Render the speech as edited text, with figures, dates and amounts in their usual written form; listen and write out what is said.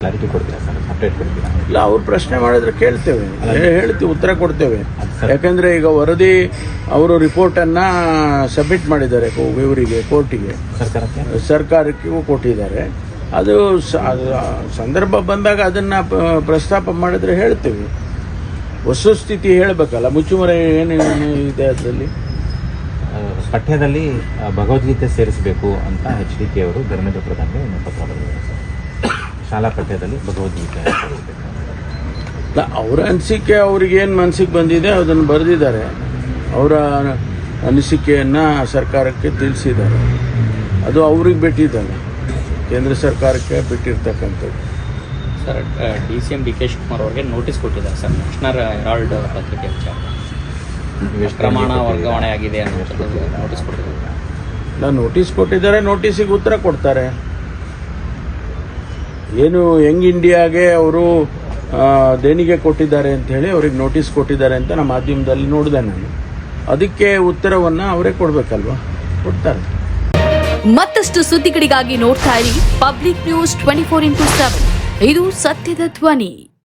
Clarity ಕೊಡ್ತೀರಾ sir, update ಕೊಡ್ತೀರಾ? ಇಲ್ಲ, ಅವ್ರು ಪ್ರಶ್ನೆ ಮಾಡಿದ್ರೆ ಕೇಳ್ತೇವೆ, ಹೇಳ್ತೀವಿ, ಉತ್ತರ ಕೊಡ್ತೇವೆ. ಯಾಕಂದರೆ ಈಗ ವರದಿ ಅವರು ರಿಪೋರ್ಟನ್ನು ಸಬ್ಮಿಟ್ ಮಾಡಿದ್ದಾರೆ ಇವರಿಗೆ, ಕೋರ್ಟಿಗೆ, ಸರ್ಕಾರಕ್ಕೂ ಕೊಟ್ಟಿದ್ದಾರೆ. ಅದು ಸಂದರ್ಭ ಬಂದಾಗ ಅದನ್ನು ಪ್ರಸ್ತಾಪ ಮಾಡಿದ್ರೆ ಹೇಳ್ತೀವಿ. ವಸ್ತುಸ್ಥಿತಿ ಹೇಳಬೇಕಲ್ಲ, ಮುಚ್ಚುಮರೆ ಏನು ಇದೆ ಅದರಲ್ಲಿ. ಪಠ್ಯದಲ್ಲಿ ಭಗವದ್ಗೀತೆ ಸೇರಿಸಬೇಕು ಅಂತ HDK ಅವರು ಧರ್ಮೇಂದ್ರ ಪ್ರಧಾನ್ಗೆ ಪತ್ರ ಬರೆದಿದ್ದಾರೆ ಸರ್. ಶಾಲಾ ಪಠ್ಯದಲ್ಲಿ ಭಗವದ್ಗೀತೆ ಅವರ ಅನಿಸಿಕೆ, ಅವ್ರಿಗೇನು ಮನಸ್ಸಿಗೆ ಬಂದಿದೆ ಅದನ್ನು ಬರೆದಿದ್ದಾರೆ. ಅವರ ಅನಿಸಿಕೆಯನ್ನು ಸರ್ಕಾರಕ್ಕೆ ತಿಳಿಸಿದ್ದಾರೆ. ಅದು ಅವ್ರಿಗೆ ಬಿಟ್ಟಿದ್ದಲ್ಲ, ಕೇಂದ್ರ ಸರ್ಕಾರಕ್ಕೆ ಬಿಟ್ಟಿರ್ತಕ್ಕಂಥದ್ದು. ಸರ್, DCM DK ಶಿವಕುಮಾರ್ ಅವರಿಗೆ ನೋಟಿಸ್ ಕೊಟ್ಟಿದ್ದಾರೆ ಸರ್, ನ್ಯಾಷನಲ್ ಹೆರಾಲ್ಡ್ ಪತ್ರಿಕೆ ಪ್ರಮಾಣ ವರ್ಗಾವಣೆ ಆಗಿದೆ ಅನ್ನೋ ನೋಟಿಸ್ ಕೊಟ್ಟಿದ್ದಾರೆ. ನೋಟಿಸ್ ಕೊಟ್ಟಿದ್ದಾರೆ, ನೋಟಿಸಿಗೆ ಉತ್ತರ ಕೊಡ್ತಾರೆ. ಏನು ಯಂಗ್ ಇಂಡಿಯಾಗೆ ಅವರು ದೇಣಿಗೆ ಕೊಟ್ಟಿದ್ದಾರೆ ಅಂತ ಹೇಳಿ ಅವ್ರಿಗೆ ನೋಟಿಸ್ ಕೊಟ್ಟಿದ್ದಾರೆ ಅಂತ ನಮ್ಮ ಮಾಧ್ಯಮದಲ್ಲಿ ನೋಡಿದೆ ನಾನು. ಅದಕ್ಕೆ ಉತ್ತರವನ್ನು ಅವರೇ ಕೊಡಬೇಕಲ್ವಾ, ಕೊಡ್ತಾರೆ. ಮತ್ತಷ್ಟು ಸುದ್ದಿಗಳಿಗಾಗಿ ನೋಡ್ತಾ ಇರಿ ಪಬ್ಲಿಕ್ ನ್ಯೂಸ್ 24x7. ಇದು ಸತ್ಯದ ಧ್ವನಿ.